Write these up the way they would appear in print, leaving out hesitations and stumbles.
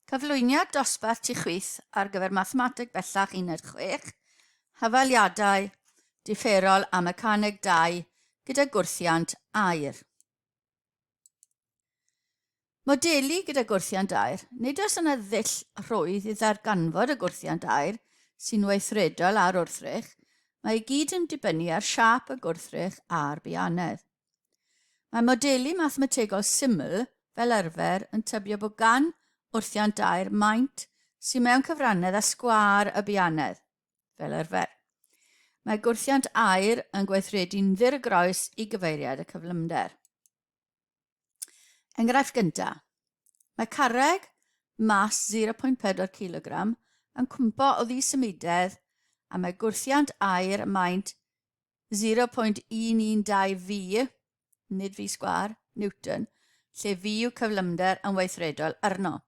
Cyflwyniad dosbarth tu chwith ar gyfer mathemateg bellach 16, hafaliadau differol a mecaneg 2 gyda gwrthiant aer. Modeli gyda gwrthiant aer, nid oes yna ddull rhwydd i ddarganfod y gwrthiant aer sy'n weithredol ar wrthrych, mae i gyd yn dibynnu ar siap y gwrthrych a'r bianedd. Mae modeli mathemategol syml fel arfer yn tybio bod gan wrthiant aer maint sy'n mewn cyfrannedd â sgwâr y bianedd, fel arfer. Mae gwrthiant aer yn gweithredu'n ddirgroes i gyfeiriad y cyflymder. Enghraifft gyntaf. Mae carreg mas 0.4 kg yn cwmpo o ddisymudedd a mae gwrthiant aer maint 0.112 V, nid V sgwâr, Newton, lle V yw cyflymder yn weithredol arno.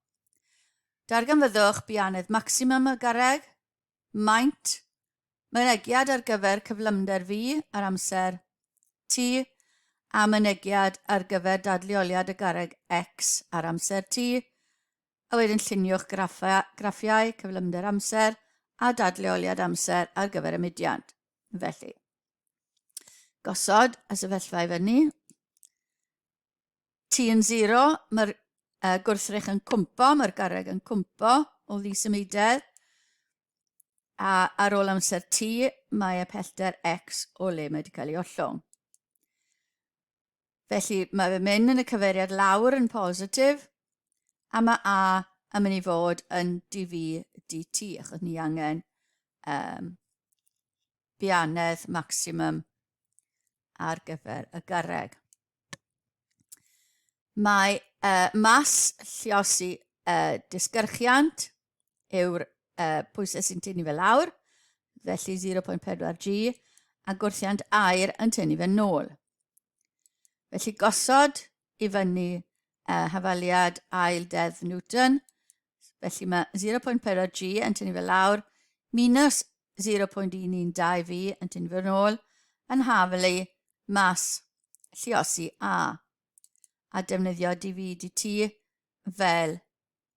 Darganfyddwch bianedd maximum y garreg, maint, mynegiad ar gyfer cyflymder V ar amser T, a mynegiad ar gyfer dadleoliad y garreg X ar amser T, a wedyn lluniwch graffiau cyflymder amser a dadleoliad amser ar gyfer y mudiad. Felly, gosod y sefyllfa i fyny. T yn 0, mae'r gwrthrych yn cwmpo, mae'r garreg yn cwmpo o ddisymudedd, a ar ôl amser T, mae y pellter X o le mae wedi cael ei ollwng. Felly mae fe'n mynd yn y cyfeiriad lawr yn positif, a mae A yn mynd i fod yn dv dt, achos ni angen bianedd maximum ar gyfer y garreg. Mae mas lluosi disgyrchiant yw'r pwysau sy'n tynnu fe lawr, felly 0.4 G, a gwrthiant aer yn tynnu fe nôl. Felly gosod i fyny hafaliad ail deddf Newton, felly mae 0.4 G yn tynnu fe lawr, minus 0.112 V yn tynnu fe nôl, yn hafalu mas lluosi a defnyddio dv dt fel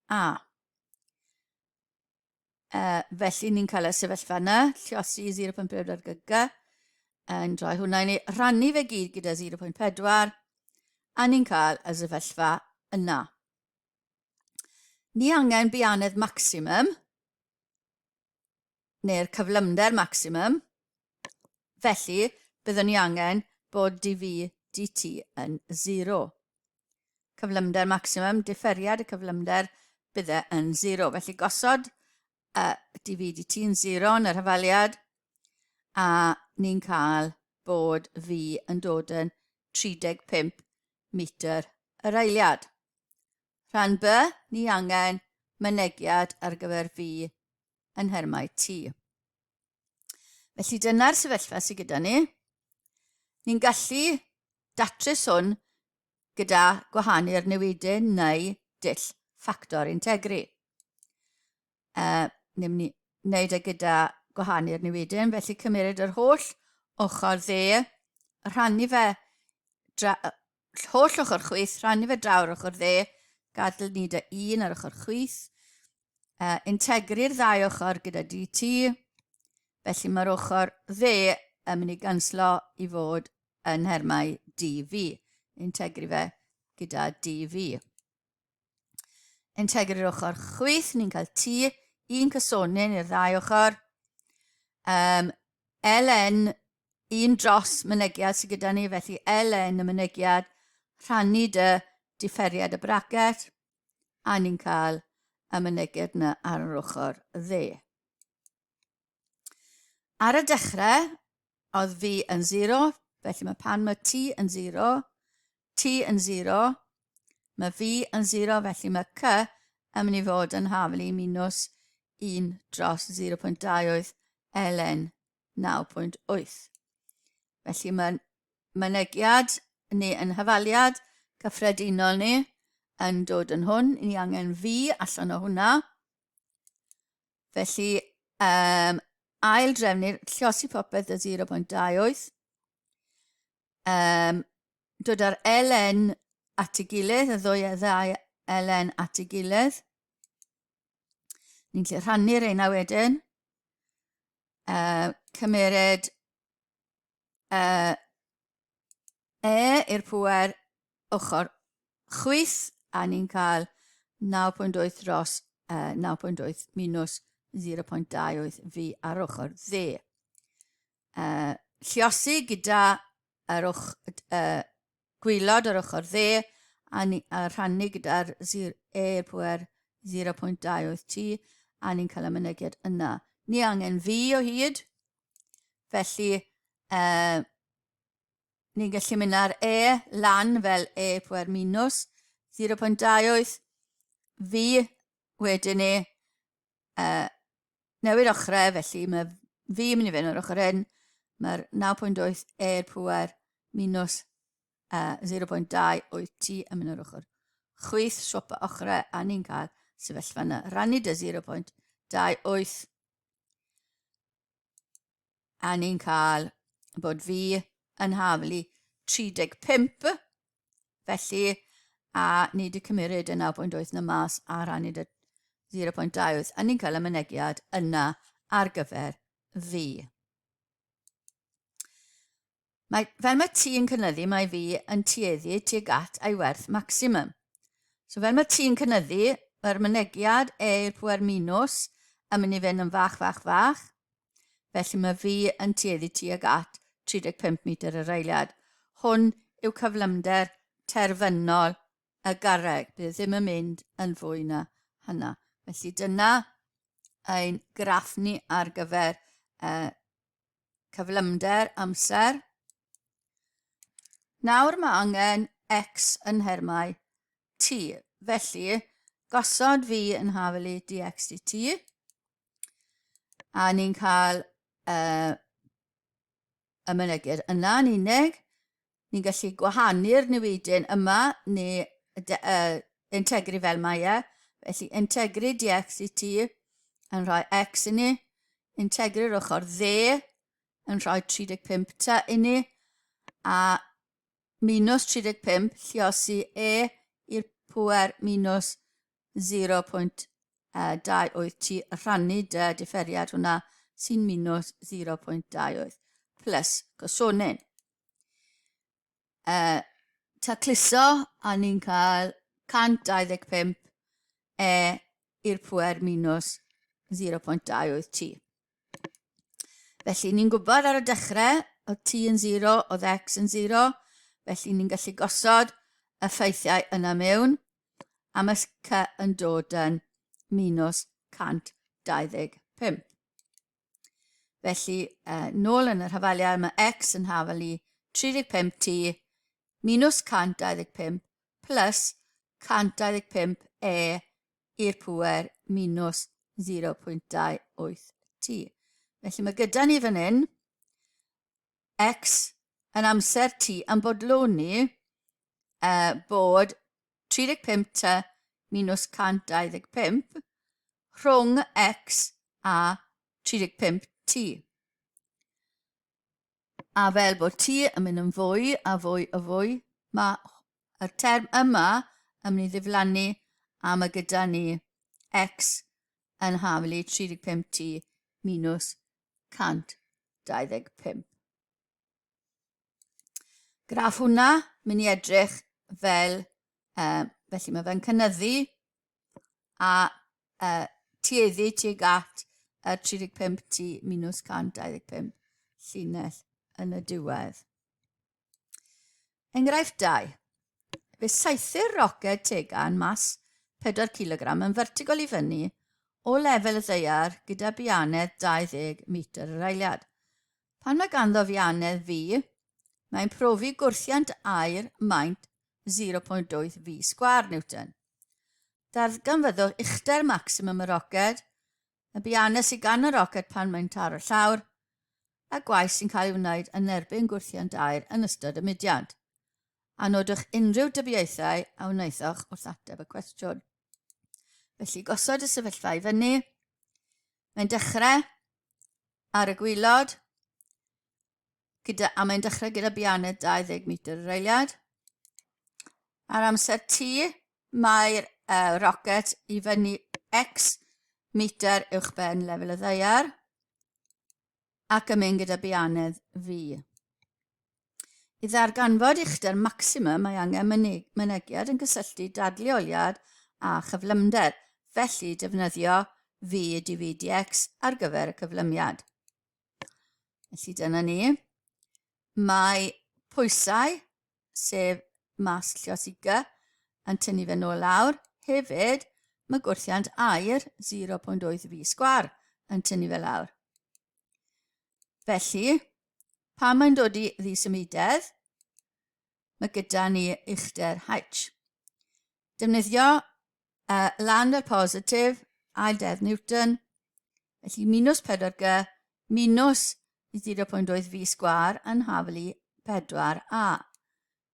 A. Felly ni'n cael y sefyllfa yna, lluosi 0.4 GG, yn rhoi hwnna i ni rannu fe gyd gyda 0.4, a ni'n cael y sefyllfa yna. Ni angen bianedd maximum, neu'r cyflymder maximum, felly byddwn ni angen bod dv dt yn 0. Cyflymder maximum, differiad y cyflymder bydde yn 0. Felly gosod dv dt yn 0 yn yr hafaliad, a ni'n cael bod V yn dod yn 35 metr yr eiliad. Rhan B, ni angen mynegiad ar gyfer V yn nhermau T. Felly dyna'r sefyllfa sydd gyda ni. Ni'n gallu datrys hwn gyda gwahanu'r newidyn neu dull ffactor integri. Ni'n mynd i wneud e gyda gwahanu'r newidyn, felly cymryd yr holl ochr dde, rhannu fe, holl ochr chwith, rhannu fe draw'r ochr dde, gadael ni dy 1 ar ochr chwith, integri'r ddau ochr gyda dt, felly mae'r ochr dde yn mynd i ganslo i fod yn nhermau dv. Integri fe gyda dv. Integri'r ochr chwith, ni'n cael t, un cysonyn i'r ddau ochr. ln, un dros mynegiad sydd gyda ni, felly ln y mynegiad, rhannu dy differiad y bracet, a ni'n cael y mynegiad yna ar yr ochr dde. Ar y dechrau, oedd V yn 0, felly mae pan mae T yn 0, T yn 0, mae V yn 0, felly mae C yn mynd i fod yn hafalu minus 1 dros 0.28 ln 9.8. Felly mae mynegiad ni yn hafaliad cyffredinol ni yn dod yn hwn. Ni angen V allan o hwnna. Felly ail drefnu'r lluosi popeth y 0.28. Dod ar ln at ei gilydd, y ddwy a ddau ln at ei gilydd. Ni'n gallu rhannu reina wedyn. Cymered E i'r pŵer ochr chwith, a ni'n cael 9.8 dros 9.8 minus 0.28 fi ar ochr dde. Lliosi gyda yr gwylod yr ochr dde, a rhannu gyda'r i'r pŵer 0.28 t, a ni'n cael y mynegiad yna. Ni angen fi o hyd, felly ni'n gallu mynd ar E lan fel E pŵer minus 0.28, fi wedyn ni newid ochrau, felly mae fi yn mynd i fynd o'r ochr hyn, mae'r 9.8 E pŵer minus 0.28 t yn mynd o'r ochr chwith, swap y ochrau, a ni'n cael sefyllfa yna. Rannu dy 0.28, a ni'n cael bod fi yn haflu 35, felly, a ni wedi cymeryd y 9.8 yna mas a rannu dy 0.28, a ni'n cael y mynegiad yna ar gyfer fi. Fel mae t yn cynyddu, mae fi yn tueddu tuag at ei werth maximum. So fel mae t yn cynyddu, mae'r mynegiad i'r pŵer minus yn mynd i fynd yn fach, felly mae fi yn tueddu tuag at 35 metr yr eiliad. Hwn yw cyflymder terfynol y garreg, bydd ddim yn mynd yn fwy na hynna. Felly dyna ein graff ni ar gyfer cyflymder amser. Nawr mae angen x yn nhermau t, felly gosod fi yn hafelu dx dt, a ni'n cael y mynegiad yna'n unig. Ni'n gallu gwahanu'r newidyn yma neu integru fel mae e. Felly integru dx dt yn rhoi x i ni, integru'r ochr dde yn rhoi 35 t i ni, a minus 35 lliosi e i'r pŵer minus 0.28 t, rhannu dy differiad hwnna sy'n minus 0.28 plus gosonyn. Tacluso, a ni'n cael 125 e i'r pŵer minus 0.28 t. Felly ni'n gwybod ar y dechrau, o t yn 0, oedd x yn 0, felly ni'n gallu gosod y ffeithiau yna mewn, a mae c yn dod yn minus 125. Felly, nôl yn yr hafaliad, mae x yn hafelu 35 t minus 125 plus 125 e i'r pŵer minus 0.28 t. Felly mae gyda ni fan hyn x yn amser t yn bodloni bod 35 t minus 125 rhwng x a 35 t. A fel bod t yn mynd yn fwy a fwy a fwy, mae y term yma yn mynd i ddiflannu, a mae gyda ni x yn hafelu 35 t minus 125. Graff hwnna mynd i edrych fel, felly mae fe'n cynyddu a tueddu tuag at y 35 t minus 125 llinell yn y diwedd. Enghraifft 2. Fe saethu'r roced tegan mas 4 kg yn vertigol i fyny o lefel y ddaear gyda bianedd 20 metr yr eiliad. Pan mae ganddo fianedd fi, mae'n profi gwrthiant aer maint 0.8 fi sgwâr Newton. Darganfyddwch uchder maximum y roced, y bianedd sydd gan y roced pan mae'n taro llawr, a gwaith sy'n cael ei wneud yn erbyn gwrthiant aer yn ystod y mudiad. A nodwch unrhyw dybiaethau a wnaethoch wrth ateb y cwestiwn. Felly gosod y sefyllfa i fyny, mae'n dechrau ar y gwylod, a mae'n dechrau gyda bianedd 20 metr yr eiliad. Ar amser t, mae'r roced i fyny x metr uwchben lefel y ddaear ac yn mynd gyda biannedd V. I ddarganfod uchder maximum mae angen mynegiad yn cysylltu dadleoliad a chyflymder, felly defnyddio V dv dx ar gyfer y cyflymiad. Felly dyna ni. Mae pwysau, sef mas lluosig yn tynnu fe nôl lawr. Hefyd, mae gwrthiant aer 0.8 V sgwar yn tynnu fe lawr. Felly, pan mae'n dod i ddisymudedd, mae gyda ni uchder H. Defnyddio lan fel positif, ail deddf Newton, felly minus 4G, minus 0.8 V sgwar yn haflu 4A.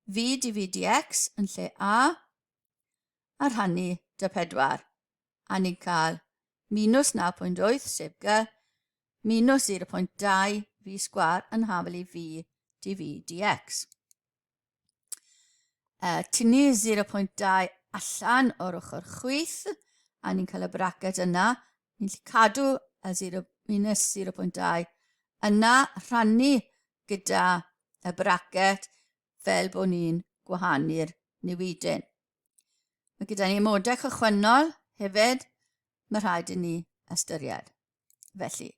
V dv dx yn lle A, a rhannu dy 4. A ni'n cael minus 9.8 sef G, minus 0.2 V sgwar yn haflu V dv dx. Tynnu 0.2 allan o'r ochr chwith, a ni'n cael y bracet yna. Ni'n cadw y minus 0.2 yna, rhannu gyda y bracet fel bod ni'n gwahanu'r newidyn. Mae gyda ni modau cychwynnol hefyd, mae rhaid i ni ystyried. Felly,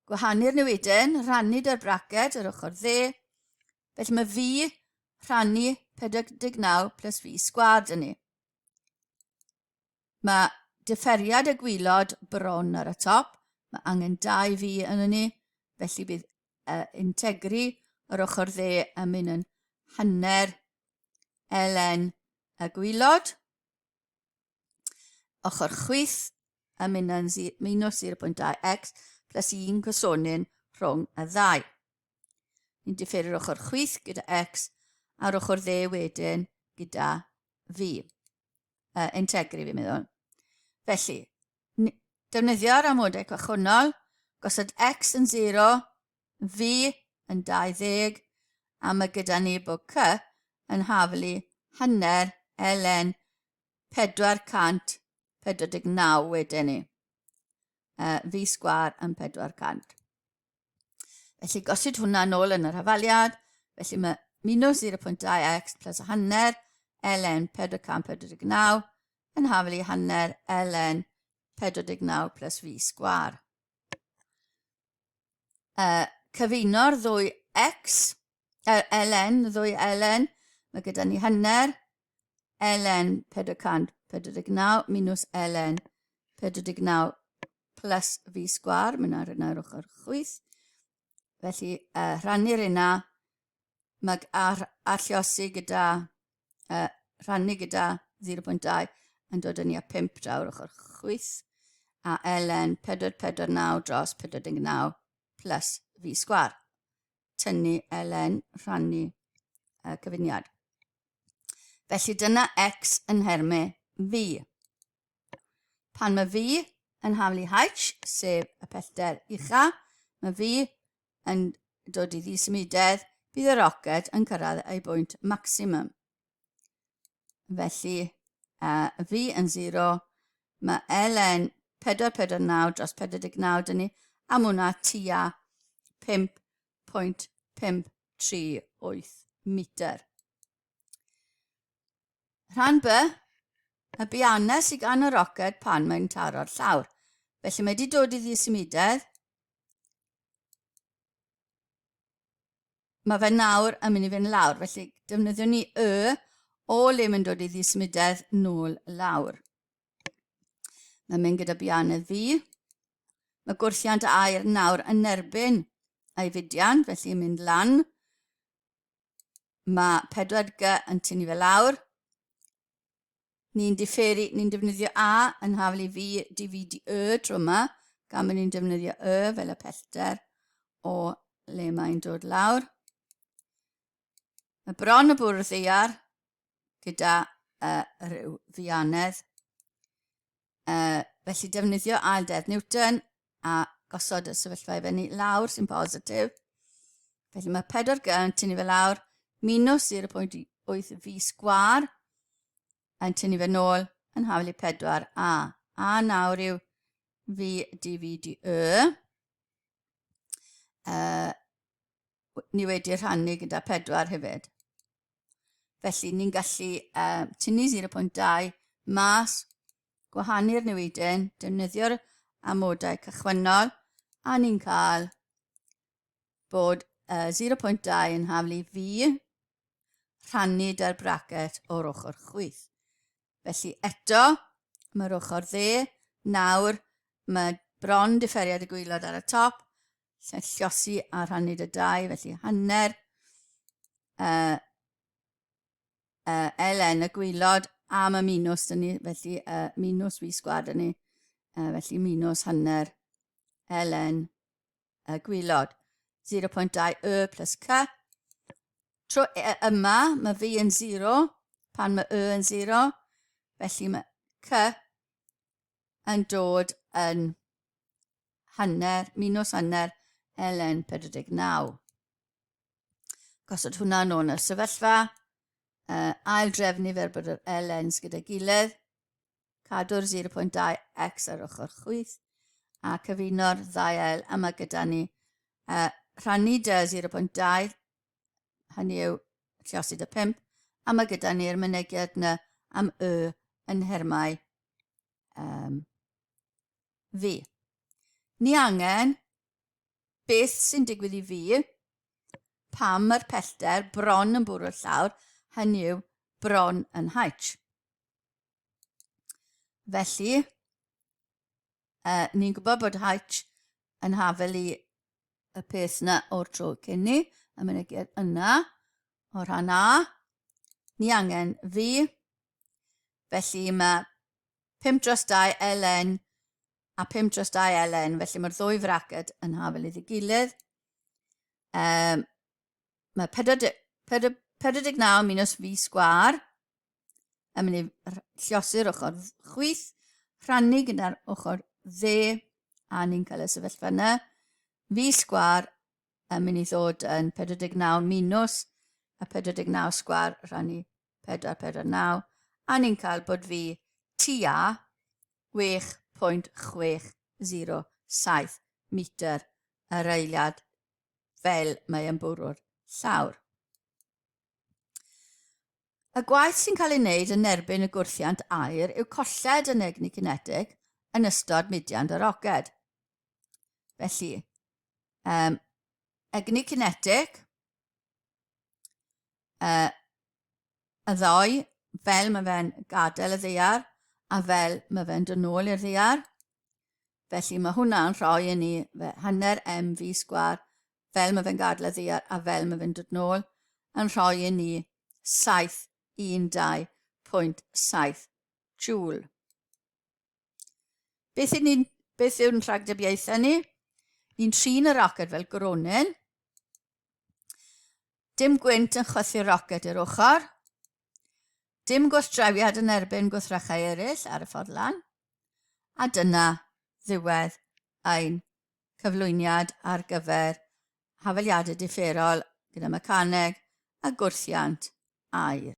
gwahanu'r newidyn, rhannu dy'r bracet yr ochr dde, felly mae V rhannu 49 plus V sgwar dyn ni. Mae differiad y gwylod bron ar y top, mae angen 2 V yn ni, felly bydd integri yr ochr dde yn mynd yn hanner ln y gwylod. Ochr chwith yn mynd yn minus 0.2x plus 1 cysonyn rhwng y ddau. Ni'n differu'r ochr chwith gyda x a'r ochr dde wedyn gyda V. Integri fi'n meddwl. Felly, defnyddio'r amodau cychwynnol, gosod x yn 0, V yn 20, a mae gyda ni bod c yn haflu hanner ln 449 wedyn ni. V sgwar yn 400. Felly gosod hwnna nôl yn yr hafaliad, felly mae minus 0.2x plus hanner ln 449 yn haflu hanner ln 49 plus V sgwar. Cyfuno'r ddwy x, ln, ddwy ln, mae gyda ni hanner ln 449 minus ln 449 plus V sgwar, mynd ar yna'r ochr chwith. Felly, rhannu'r yna, mae alliosi gyda, rhannu gyda 0.2 yn dod yn i a 5 draw'r ochr chwith, a ln 449 dros 449 plus V sgwar. Tynnu ln rhannu cyfuniad. Felly dyna x yn hermau V. Pan mae V yn haflu H, sef y pellter ucha, mae V yn dod i ddisymudedd, bydd y roced yn cyrraedd ei bwynt maximum. Felly, V yn 0, mae ln 449 dros 449 dyn ni, a hwnna tua 5.538 metr. Rhan B, y biannau sydd gan y roced pan mae'n taro'r llawr. Felly mae wedi dod i ddisymudedd. Mae fe nawr yn mynd i fynd lawr, felly defnyddio ni o le mae'n dod i ddisymudedd nôl lawr. Mae'n mynd gyda biannedd V. Mae gwrthiant aer nawr yn erbyn ei fuddiant, felly yn mynd lan. Mae 4G yn tynnu fe lawr. Ni'n defnyddio A yn haflu V dv dE tro yma, gan bod ni'n defnyddio fel y pellter o le mae'n dod lawr. Mae bron y bwrdd ddaear gyda rhyw fiannedd. Felly defnyddio ail deddf Newton a gosod y sefyllfa i fyny lawr sy'n positif. Felly mae 4G yn tynnu fe lawr, minus 0.8 V sgwar yn tynnu fe nôl yn haflu 4A. A nawr yw V dv d y. Ni wedi rhannu gyda 4 hefyd. Felly ni'n gallu tynnu 0.2 mas, gwahanu'r newidyn, defnyddio'r amodau cychwynnol, a ni'n cael bod 0.2 yn haflu V rhannu da'r bracet o'r ochr chwith. Felly eto, mae'r ochr dde, nawr mae bron differiad y gwaelod ar y top, lle llosi a rhannu dy 2, felly hanner ln y gwaelod a mae minws dyn ni, felly minws V sgwad dyn ni, felly minws hanner ln y gwaelod. 0.2 y plus c. Tro yma, mae V yn 0, pan mae y yn 0, felly mae c yn dod yn minws hanner ln 49. Gosod hwnna nôl yn y sefyllfa, ail drefnu fel bod yr lns gyda gilydd, cadw'r 0.2 x ar ochr chwith, a cyfuno'r 2l, a mae gyda ni rhannu dy 0.2, hynny yw llosi dy 5, a mae gyda ni'r mynegiad yna am y yn nhermau V. Ni angen beth sy'n digwydd i V pam mae'r pellter bron yn bwrw'r llawr, hynny yw bron yn H. Felly, ni'n gwybod bod H yn hafel i y peth yna o'r tro cyn ni, y mynegiad yna, o rhan A. Ni angen V, felly mae 5/2 ln a 5/2 ln, felly mae'r ddwy fraced yn hafel iddi gilydd. Mae 49 minus V sgwar yn mynd i llosi'r ochr chwith, rhannu gyda'r ochr dde, a ni'n cael y sefyllfa yna. V sgwar yn mynd i ddod yn 49 minus a 49 sgwar rhannu 4/9, a ni'n cael bod V tua 6.607 metr yr eiliad fel mae yn bwrw'r llawr. Y gwaith sy'n cael ei wneud yn erbyn y gwrthiant aer yw colled yn egni cinetig yn ystod mudiad y roced. Felly, egni cinetig, y ddoi, fel mae fe'n gadael y ddaear, a fel mae fe'n dod nôl i'r ddaear. Felly mae hwnna'n rhoi i ni hanner MV sgwar, fel mae fe'n gadael y ddaear, a fel mae fe'n dod nôl, yn rhoi i ni 712.7 joule. Beth yw'n rhagdybiaethau ni? Ni'n trin y roced fel gronyn. Dim gwynt yn chwythu'r roced i'r ochr. Dim gwrthdrawiad yn erbyn gwrthrychau eraill ar y ffordd lan. A dyna ddiwedd ein cyflwyniad ar gyfer hafaliadau differol gyda mecaneg a gwrthiant aer.